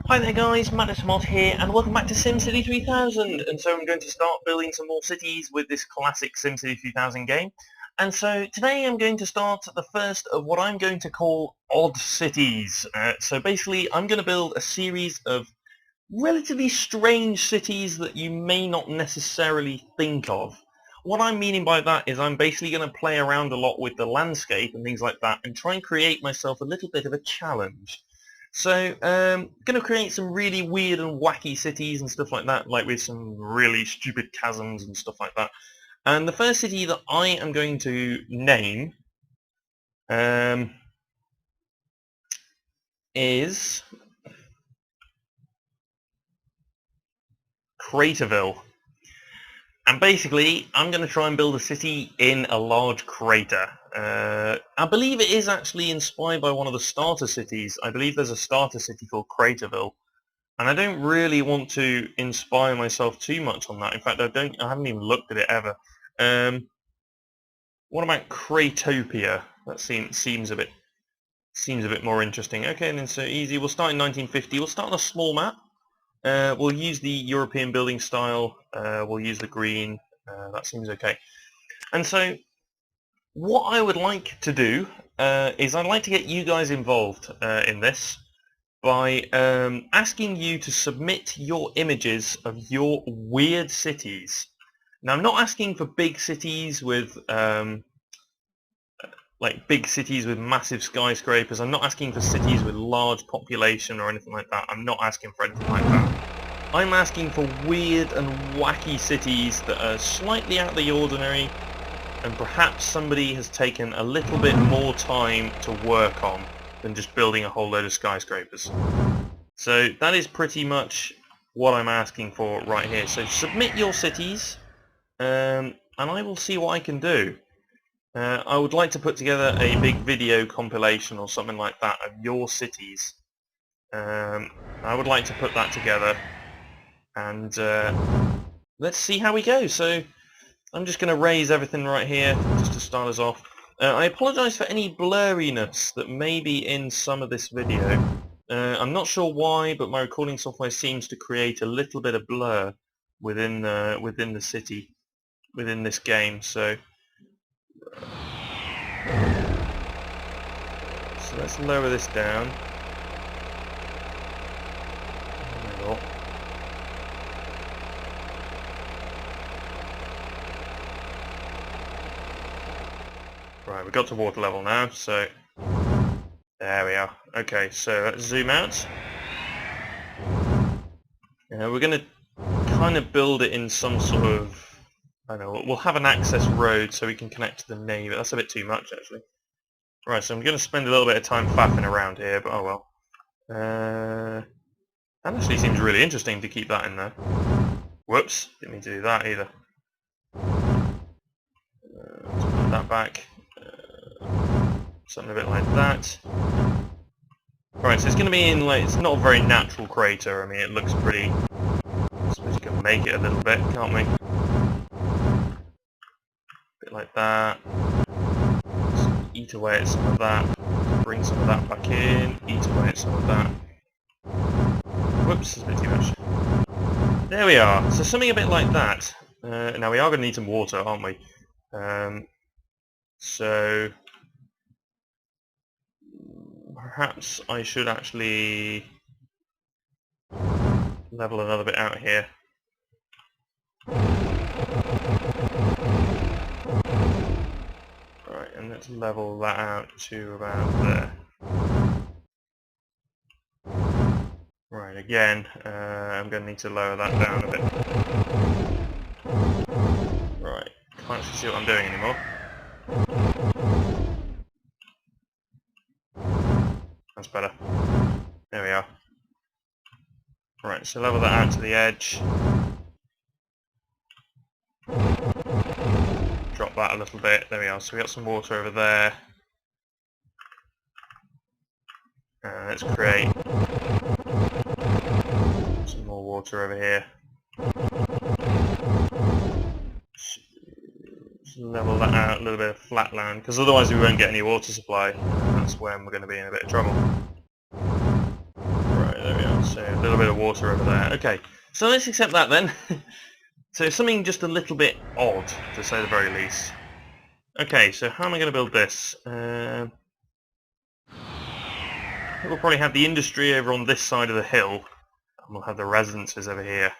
Hi there guys, Mod here and welcome back to SimCity 3000, and so I'm going to start building some more cities with this classic SimCity 3000 game. And so today I'm going to start the first of what I'm going to call odd cities. So basically I'm going to build a series of relatively strange cities that you may not necessarily think of. What I'm meaning by that is I'm basically going to play around a lot with the landscape and things like that and try and create myself a little bit of a challenge. So, going to create some really weird and wacky cities and stuff like that, like with some really stupid chasms and stuff like that. And the first city that I am going to name is Cratopia. And basically, I'm going to try and build a city in a large crater. I believe it is actually inspired by one of the starter cities. I believe there's a starter city called Cratopia. And I don't really want to inspire myself too much on that. In fact, I haven't even looked at it ever. What about Cratopia? That seems a bit more interesting. Okay, and then so easy. We'll start in 1950. We'll start on a small map. We'll use the European building style. We'll use the green. That seems okay. And so, what I would like to do is I'd like to get you guys involved in this by asking you to submit your images of your weird cities. Now, I'm not asking for big cities with massive skyscrapers. I'm not asking for cities with large population or anything like that. I'm not asking for anything like that. I'm asking for weird and wacky cities that are slightly out of the ordinary and perhaps somebody has taken a little bit more time to work on than just building a whole load of skyscrapers. So that is pretty much what I'm asking for right here. So submit your cities and I will see what I can do. I would like to put together a big video compilation or something like that of your cities. I would like to put that together and let's see how we go. So I'm just going to raise everything right here just to start us off. I apologise for any blurriness that may be in some of this video. I'm not sure why, but my recording software seems to create a little bit of blur within the city, within this game. So let's lower this down. Right, we've got to water level now, so there we are. Okay, so let's zoom out. We're going to kind of build it in some sort of, I don't know, we'll have an access road so we can connect to the navy. That's a bit too much, actually. Right, so I'm going to spend a little bit of time faffing around here, but oh well. That actually seems really interesting to keep that in there. Whoops, didn't mean to do that either. Let's put that back. Something a bit like that. Right, so it's going to be in, like, it's not a very natural crater. I mean, it looks pretty. I suppose you can make it a little bit, can't we? A bit like that. Just eat away at some of that. Bring some of that back in. Eat away at some of that. Whoops, there's a bit too much. There we are. So something a bit like that. Now we are going to need some water, aren't we? So perhaps I should actually level another bit out here. Right, and let's level that out to about there. Right, again, I'm going to need to lower that down a bit. Right, can't actually see what I'm doing anymore. That's better. There we are. Right, so level that out to the edge. Drop that a little bit. There we are. So we got some water over there. Let's create some more water over here. Just level that out, a little bit of flat land, because otherwise we won't get any water supply. That's when we're going to be in a bit of trouble. Right, there we are. So little bit of water over there. Okay, so let's accept that then. So something just a little bit odd, to say the very least. Okay, so how am I going to build this? We'll probably have the industry over on this side of the hill, and we'll have the residences over here.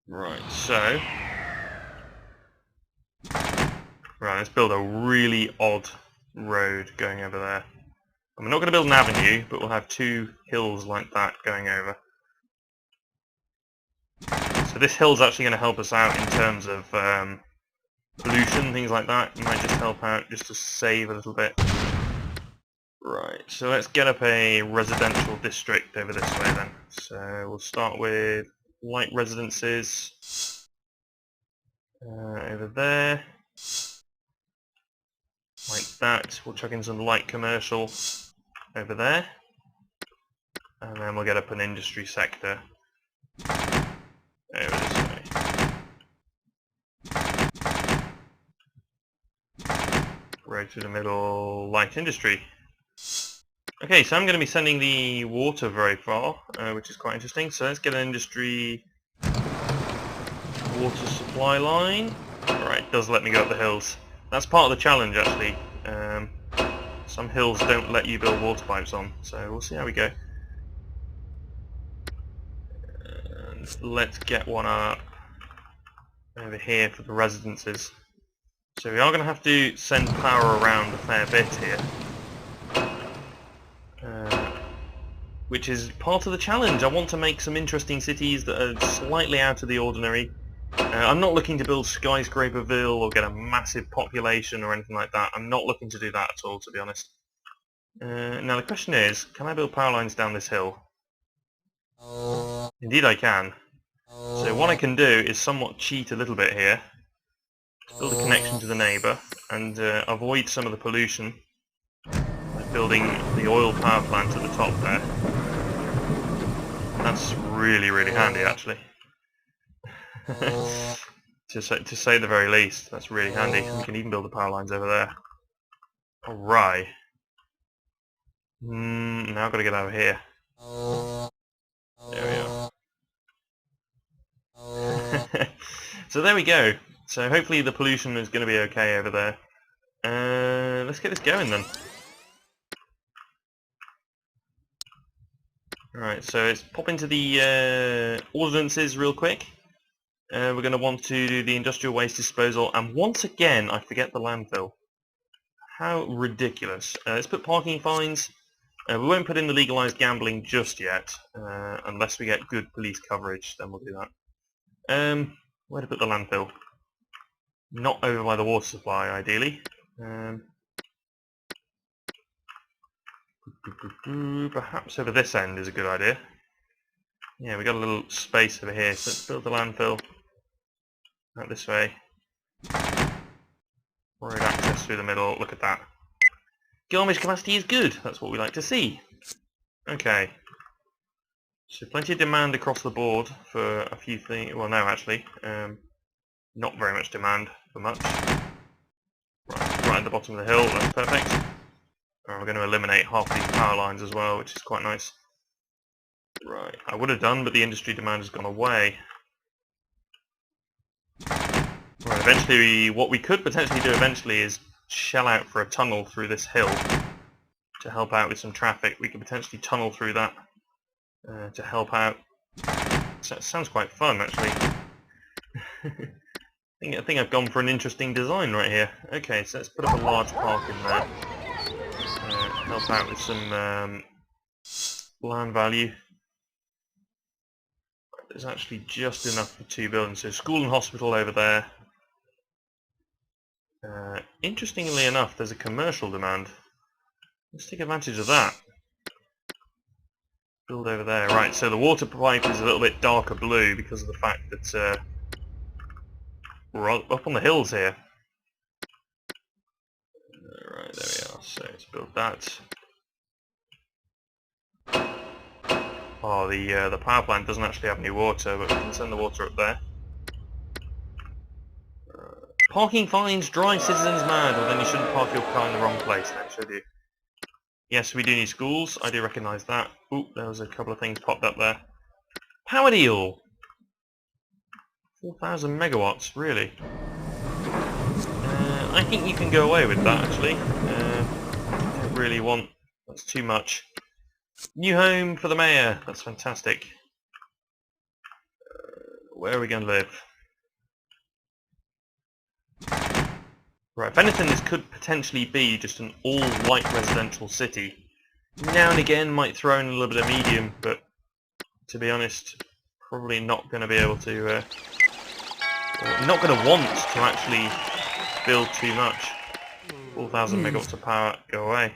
Right, so... Right, let's build a really odd road going over there. And we're not going to build an avenue, but we'll have two hills like that going over. So this hill's actually going to help us out in terms of pollution, things like that. It might just help out just to save a little bit. Right, so let's get up a residential district over this way then. So we'll start with light residences over there. Like that. We'll chuck in some light commercial over there. And then we'll get up an industry sector over this way. Road through the middle, light industry. Okay, so I'm going to be sending the water very far, which is quite interesting. So let's get an industry water supply line. Alright, it does let me go up the hills. That's part of the challenge actually. Some hills don't let you build water pipes on, so we'll see how we go. Let's get one up over here for the residences. So we are going to have to send power around a fair bit here. Which is part of the challenge. I want to make some interesting cities that are slightly out of the ordinary. I'm not looking to build Skyscraperville or get a massive population or anything like that. I'm not looking to do that at all, to be honest. Now the question is, can I build power lines down this hill? Indeed I can. So what I can do is somewhat cheat a little bit here. Build a connection to the neighbour and avoid some of the pollution by building the oil power plant at the top there. That's really, really handy actually. to say the very least, that's really handy. We can even build the power lines over there. Alright. Now I've got to get over here. There we are. So there we go. So hopefully the pollution is going to be okay over there. Let's get this going then. Alright, so let's pop into the ordinances real quick. We're going to want to do the industrial waste disposal, and once again I forget the landfill. How ridiculous. Let's put parking fines. We won't put in the legalised gambling just yet, unless we get good police coverage, then we'll do that. Where to put the landfill? Not over by the water supply, ideally. Perhaps over this end is a good idea. Yeah, we got a little space over here, so let's build the landfill out this way. Road access through the middle, look at that. Garbage capacity is good, that's what we like to see. Okay. So plenty of demand across the board for a few things. Well, no, actually. Not very much demand for much. Right at the bottom of the hill, that's perfect. We're going to eliminate half these power lines as well, which is quite nice. Right, I would have done, but the industry demand has gone away. Right, eventually, what we could potentially do eventually is shell out for a tunnel through this hill to help out with some traffic. We could potentially tunnel through that to help out. So it sounds quite fun, actually. I think I've gone for an interesting design right here. Okay, so let's put up a large park in there. Help out with some land value. There's actually just enough for 2 buildings. So school and hospital over there. Interestingly enough, there's a commercial demand. Let's take advantage of that. Build over there. Right, so the water pipe is a little bit darker blue because of the fact that we're up on the hills here. Right, there we are. So let's build that. Oh, the power plant doesn't actually have any water, but we can send the water up there. Parking fines drive citizens mad. Well, then you shouldn't park your car in the wrong place then, should you? Yes, we do need schools. I do recognise that. Oop, there was a couple of things popped up there. Power deal! 4,000 megawatts, really? I think you can go away with that, actually. I don't really want... That's too much. New home for the mayor. That's fantastic. Where are we going to live? Right, if anything, this could potentially be just an all-white residential city. Now and again might throw in a little bit of medium, but to be honest, probably not going to be able to... or not going to want to actually build too much. 4,000 megawatts of power, go away.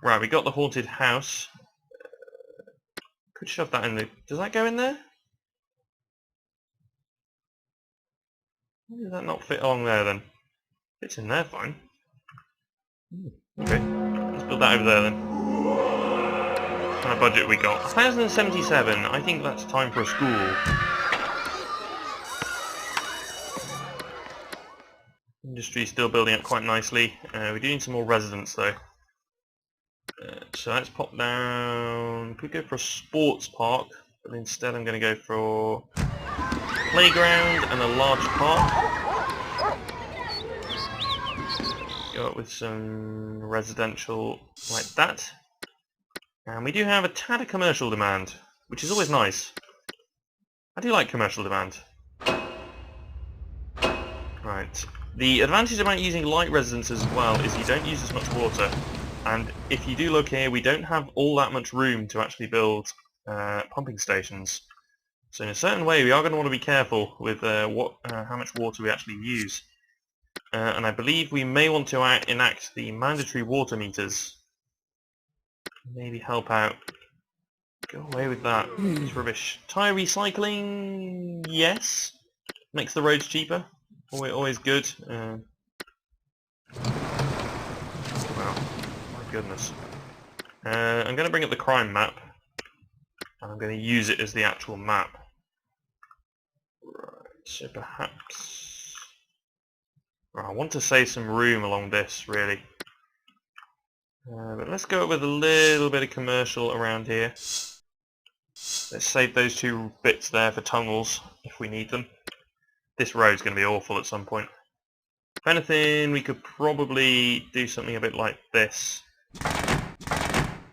Right, we got the haunted house. Could shove that in the... Does that go in there? Why does that not fit along there then? Fits in there fine. Okay, let's build that over there then. What kind of budget we got? 1,077. I think that's time for a school. Industry's still building up quite nicely. We do need some more residents though. So let's pop down... Could go for a sports park, but instead I'm going to go for playground and a large park. Go up with some residential like that. And we do have a tad of commercial demand, which is always nice. I do like commercial demand. Right. The advantage about using light residences as well is you don't use as much water. And if you do look here, we don't have all that much room to actually build pumping stations. So in a certain way, we are going to want to be careful with how much water we actually use. And I believe we may want to enact the mandatory water meters. Maybe help out. Go away with that. It's rubbish. Tyre recycling, yes. Makes the roads cheaper. Always good. Wow. My goodness. I'm going to bring up the crime map. And I'm going to use it as the actual map. Right, so perhaps... Right, I want to save some room along this, really. But let's go with a little bit of commercial around here. Let's save those two bits there for tunnels, if we need them. This road's going to be awful at some point. If anything, we could probably do something a bit like this.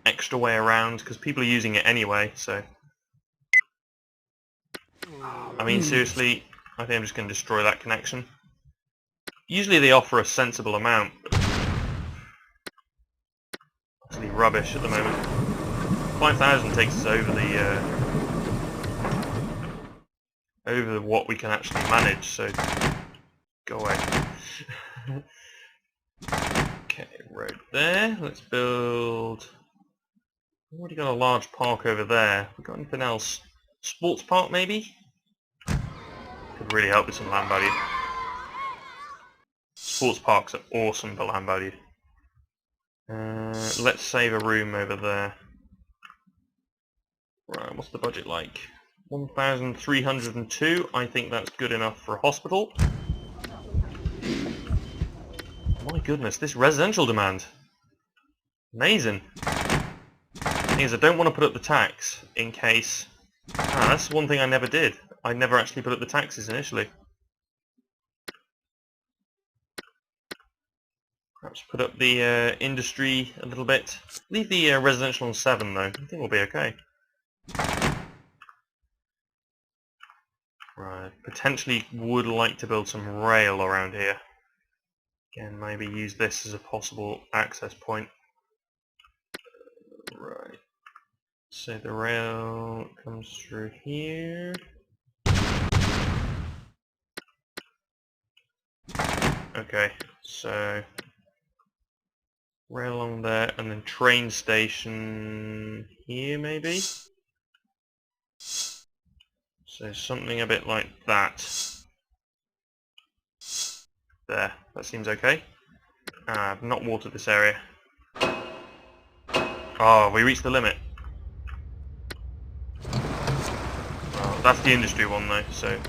Extra way around, because people are using it anyway, so... I mean, seriously, I think I'm just going to destroy that connection. Usually they offer a sensible amount, but... Actually rubbish at the moment. 5,000 takes us over the... over what we can actually manage, so go away. Okay, road there. Let's build... We've already got a large park over there. We got anything else? Sports park maybe? Could really help with some land value. Sports parks are awesome for land value. Let's save a room over there. Right, what's the budget like? 1,302. I think that's good enough for a hospital. My goodness, this residential demand. Amazing. Thing is, I don't want to put up the tax in case... that's one thing I never did. I never actually put up the taxes initially. Perhaps put up the industry a little bit. Leave the residential on 7 though. I think we'll be okay. Right, potentially would like to build some rail around here. Again, maybe use this as a possible access point. Right. So the rail comes through here. Okay, so rail along there, and then train station here maybe? So something a bit like that. There, that seems okay. I've not watered this area. Oh, we reached the limit. Well, that's the industry one though, so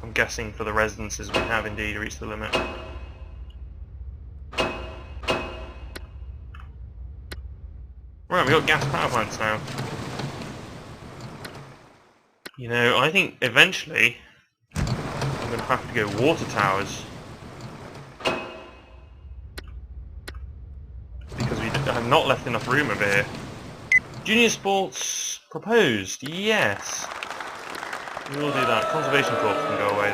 I'm guessing for the residences we have indeed reached the limit. Right, we've got gas power plants now. You know, I think eventually I'm going to have to go water towers. Because we have not left enough room over here. Junior sports proposed, yes. We will do that. Conservation Corps can go away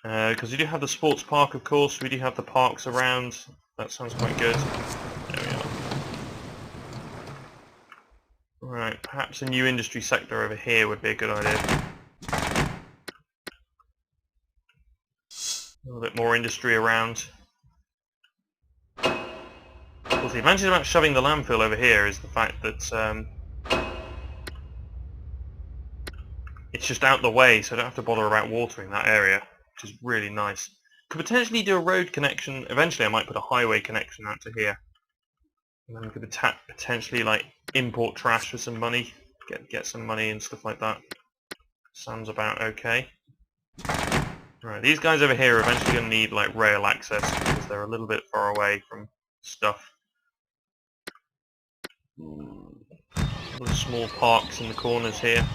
though. Because we do have the sports park, of course. We do have the parks around. That sounds quite good. There we are. Right, perhaps a new industry sector over here would be a good idea. A little bit more industry around. Of course, the advantage about shoving the landfill over here is the fact that it's just out the way, so I don't have to bother about watering that area, which is really nice. Could potentially do a road connection. Eventually I might put a highway connection out to here. And then we could potentially like import trash for some money, get some money and stuff like that. Sounds about okay. Right, these guys over here are eventually going to need like rail access because they're a little bit far away from stuff. Little small parks in the corners here.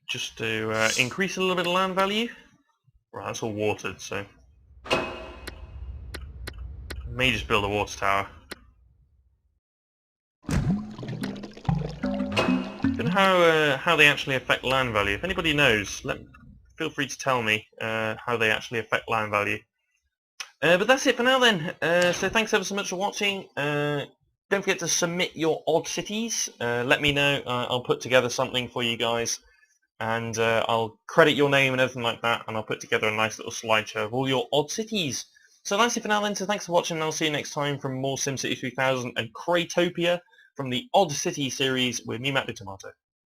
Just to increase a little bit of land value. Right, that's all watered, so I may just build a water tower. Don't know how they actually affect land value. If anybody knows, feel free to tell me how they actually affect land value. But that's it for now then. So thanks ever so much for watching. Don't forget to submit your odd cities. Let me know. I'll put together something for you guys. And I'll credit your name and everything like that, and I'll put together a nice little slideshow of all your odd cities. So that's it for now then, so thanks for watching, and I'll see you next time from more SimCity 3000 and Cratopia from the Odd City series with me, Matt the Tomato.